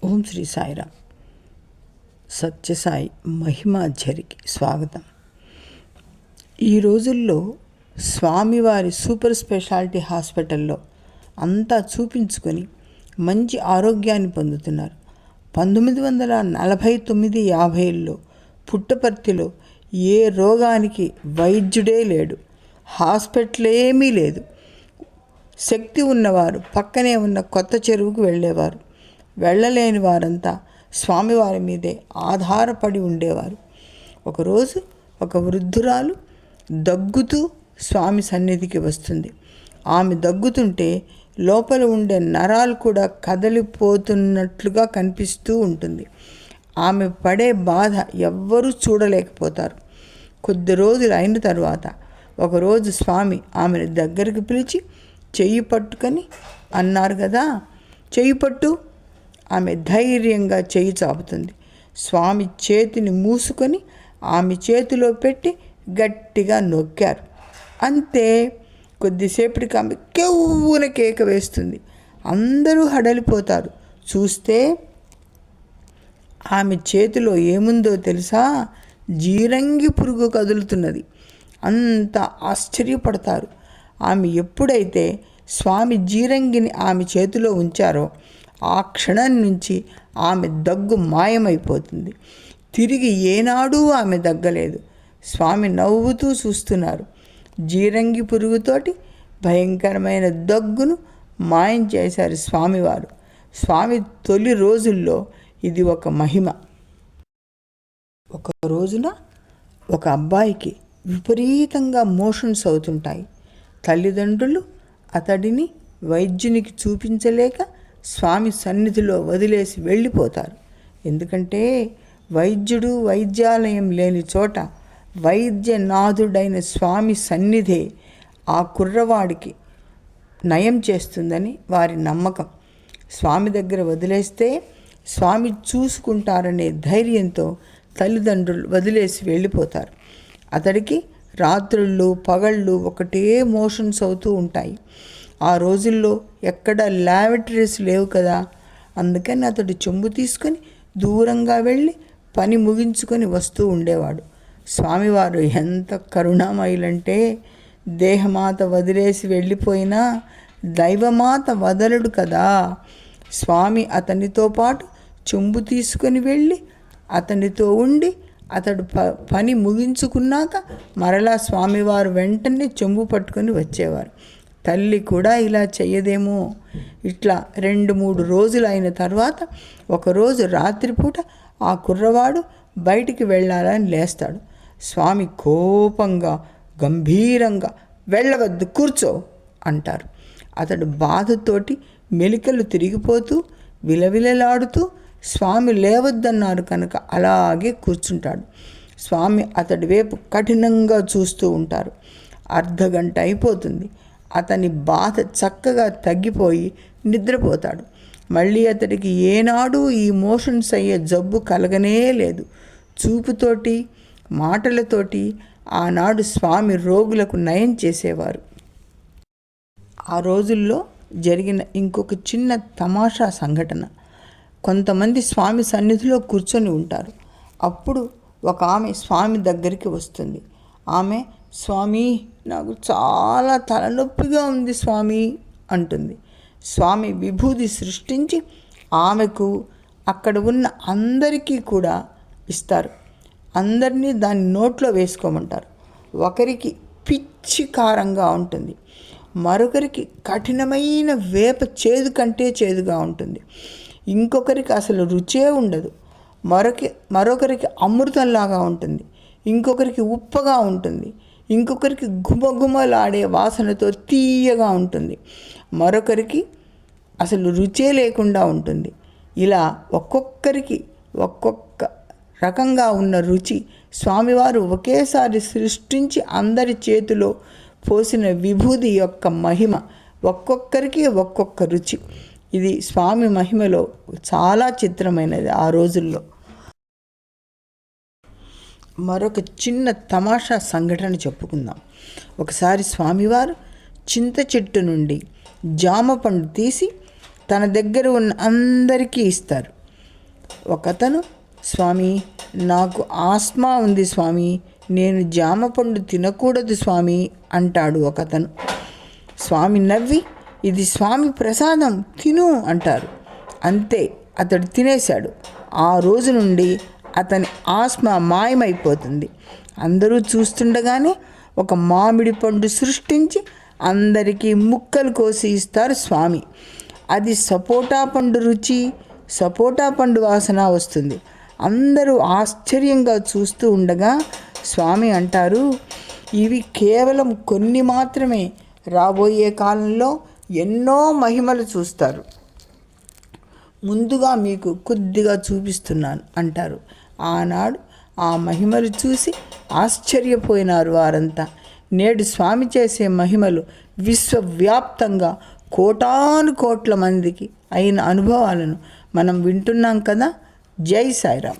ఓం శ్రీ సాయిరామ్. సత్యసాయి మహిమాఝరికి స్వాగతం. ఈ రోజుల్లో స్వామివారి సూపర్ స్పెషాలిటీ హాస్పిటల్లో అంతా చూపించుకొని మంచి ఆరోగ్యాన్ని పొందుతున్నారు. 1949-50లో పుట్టపర్తిలో ఏ రోగానికి వైద్యుడే లేడు, హాస్పిటల్ ఏమీ లేదు. శక్తి ఉన్నవారు పక్కనే ఉన్న కొత్త చెరువుకు వెళ్ళేవారు. వెళ్ళలేని వారంతా స్వామివారి మీదే ఆధారపడి ఉండేవారు. ఒకరోజు ఒక వృద్ధురాలు దగ్గుతూ స్వామి సన్నిధికి వస్తుంది. ఆమె దగ్గుతుంటే లోపల ఉండే నరాలు కూడా కదిలిపోతున్నట్లుగా కనిపిస్తూ ఉంటుంది. ఆమె పడే బాధ ఎవ్వరూ చూడలేకపోతారు. కొద్ది రోజులు అయిన తర్వాత ఒకరోజు స్వామి ఆమెను దగ్గరికి పిలిచి చెయ్యి పట్టుకొని అన్నారు కదా, చెయ్యి పట్టు. ఆమె ధైర్యంగా చెయ్యి చాపుతుంది. స్వామి చేతిని మూసుకొని ఆమె చేతిలో పెట్టి గట్టిగా నొక్కారు. అంతే, కొద్దిసేపటికి ఆమె కెవ్వున కేక వేస్తుంది. అందరూ హడలిపోతారు. చూస్తే ఆమె చేతిలో ఏముందో తెలుసా? జీరంగి పురుగు కదులుతున్నది. అంత ఆశ్చర్యపడతారు. ఆమె ఎప్పుడైతే స్వామి జీరంగిని ఆమె చేతిలో ఉంచారో ఆ క్షణం నుంచి ఆమె దగ్గు మాయమైపోతుంది. తిరిగి ఏనాడూ ఆమె దగ్గలేదు. స్వామి నవ్వుతూ చూస్తున్నారు. జీరంగి పురుగుతోటి భయంకరమైన దగ్గును మాయం చేశారు స్వామివారు. స్వామి తొలి రోజుల్లో ఇది ఒక మహిమ. ఒక రోజున ఒక అబ్బాయికి విపరీతంగా మోషన్స్ అవుతుంటాయి. తల్లిదండ్రులు అతడిని వైద్యునికి చూపించలేక స్వామి సన్నిధిలో వదిలేసి వెళ్ళిపోతారు. ఎందుకంటే వైద్యుడు వైద్యాలయం లేని చోట వైద్యనాథుడైన స్వామి సన్నిధే ఆ కుర్రవాడికి నయం చేస్తుందని వారి నమ్మకం. స్వామి దగ్గర వదిలేస్తే స్వామి చూసుకుంటారనే ధైర్యంతో తల్లిదండ్రులు వదిలేసి వెళ్ళిపోతారు. అతడికి రాత్రుళ్ళు పగళ్ళు ఒకటే మోషన్స్ అవుతూ ఉంటాయి. ఆ రోజుల్లో ఎక్కడ ల్యాబరేటరీస్ లేవు కదా, అందుకని అతడు చెంబు తీసుకొని దూరంగా వెళ్ళి పని ముగించుకొని వస్తూ ఉండేవాడు. స్వామివారు ఎంత కరుణామయులంటే దేహమాత వదిలేసి వెళ్ళిపోయినా దైవమాత వదలడు కదా. స్వామి అతనితో పాటు చెంబు తీసుకొని వెళ్ళి అతనితో ఉండి అతడు పని ముగించుకున్నాక మరలా స్వామివారు వెంటనే చెంబు పట్టుకొని వచ్చేవారు. తల్లి కూడా ఇలా చెయ్యదేమో. ఇట్లా 2-3 రోజులు అయిన తర్వాత ఒకరోజు రాత్రిపూట ఆ కుర్రవాడు బయటికి వెళ్ళాలని లేస్తాడు. స్వామి కోపంగా గంభీరంగా వెళ్ళవద్దు, కూర్చో అంటారు. అతడు బాధతోటి మెలికలు తిరిగిపోతూ విలవిలలాడుతూ స్వామి లేవద్దన్నారు కనుక అలాగే కూర్చుంటాడు. స్వామి అతడి వైపు కఠినంగా చూస్తూ ఉంటారు. అర్ధగంట అయిపోతుంది. అతని బాధ చక్కగా తగ్గిపోయి నిద్రపోతాడు. మళ్ళీ అతడికి ఏనాడు ఈ మోషన్స్ అయ్యే జబ్బు కలగనే లేదు. చూపుతోటి మాటలతోటి ఆనాడు స్వామి రోగులకు నయం చేసేవారు. ఆ రోజుల్లో జరిగిన ఇంకొక చిన్న తమాషా సంఘటన. కొంతమంది స్వామి సన్నిధిలో కూర్చొని ఉంటారు. అప్పుడు ఒక ఆమె స్వామి దగ్గరికి వస్తుంది. ఆమె, స్వామి నాకు చాలా తలనొప్పిగా ఉంది స్వామి అంటుంది. స్వామి విభూది సృష్టించి ఆమెకు అక్కడ ఉన్న అందరికీ కూడా ఇస్తారు. అందరినీ దాన్ని నోట్లో వేసుకోమంటారు. ఒకరికి పిచ్చి కారంగా ఉంటుంది, మరొకరికి కఠినమైన వేప చేదు కంటే చేదుగా ఉంటుంది, ఇంకొకరికి అసలు రుచే ఉండదు, మరొకరికి అమృతంలాగా ఉంటుంది, ఇంకొకరికి ఉప్పగా ఉంటుంది, ఇంకొకరికి గుమగుమలాడే వాసనతో తీయగా ఉంటుంది, మరొకరికి అసలు రుచే లేకుండా ఉంటుంది. ఇలా ఒక్కొక్కరికి ఒక్కొక్క రకంగా ఉన్న రుచి స్వామివారు ఒకేసారి సృష్టించి అందరి చేతిలో పోసిన విభూది యొక్క మహిమ. ఒక్కొక్కరికి ఒక్కొక్క రుచి. ఇది స్వామి మహిమలో చాలా చిత్రమైనది. ఆ రోజుల్లో మరొక చిన్న తమాషా సంఘటన చెప్పుకుందాం. ఒకసారి స్వామివారు చింత చెట్టు నుండి జామ పండు తీసి తన దగ్గర ఉన్న అందరికీ ఇస్తారు. ఒకతను, స్వామి నాకు ఆస్మా ఉంది స్వామి, నేను జామ పండు తినకూడదు స్వామి అంటాడు ఒకతను. స్వామి నవ్వి, ఇది స్వామి ప్రసాదం తిను అంటారు. అంతే, అతడు తినేశాడు. ఆ రోజు నుండి అతని ఆస్మా మాయమైపోతుంది. అందరూ చూస్తుండగానే ఒక మామిడి పండు సృష్టించి అందరికీ ముక్కలు కోసి ఇస్తారు స్వామి. అది సపోటా పండు రుచి, సపోటా పండు వాసన వస్తుంది. అందరూ ఆశ్చర్యంగా చూస్తూ ఉండగా స్వామి అంటారు, ఇవి కేవలం కొన్ని మాత్రమే, రాబోయే కాలంలో ఎన్నో మహిమలు చూస్తారు. ముందుగా మీకు కొద్దిగా చూపిస్తున్నాను అంటారు. ఆనాడు ఆ మహిమలు చూసి ఆశ్చర్యపోయినారు వారంతా. నేడు స్వామి చేసే మహిమలు విశ్వవ్యాప్తంగా కోటాను కోట్ల మందికి అయిన అనుభవాలను మనం వింటున్నాం కదా. జై సాయిరామ్.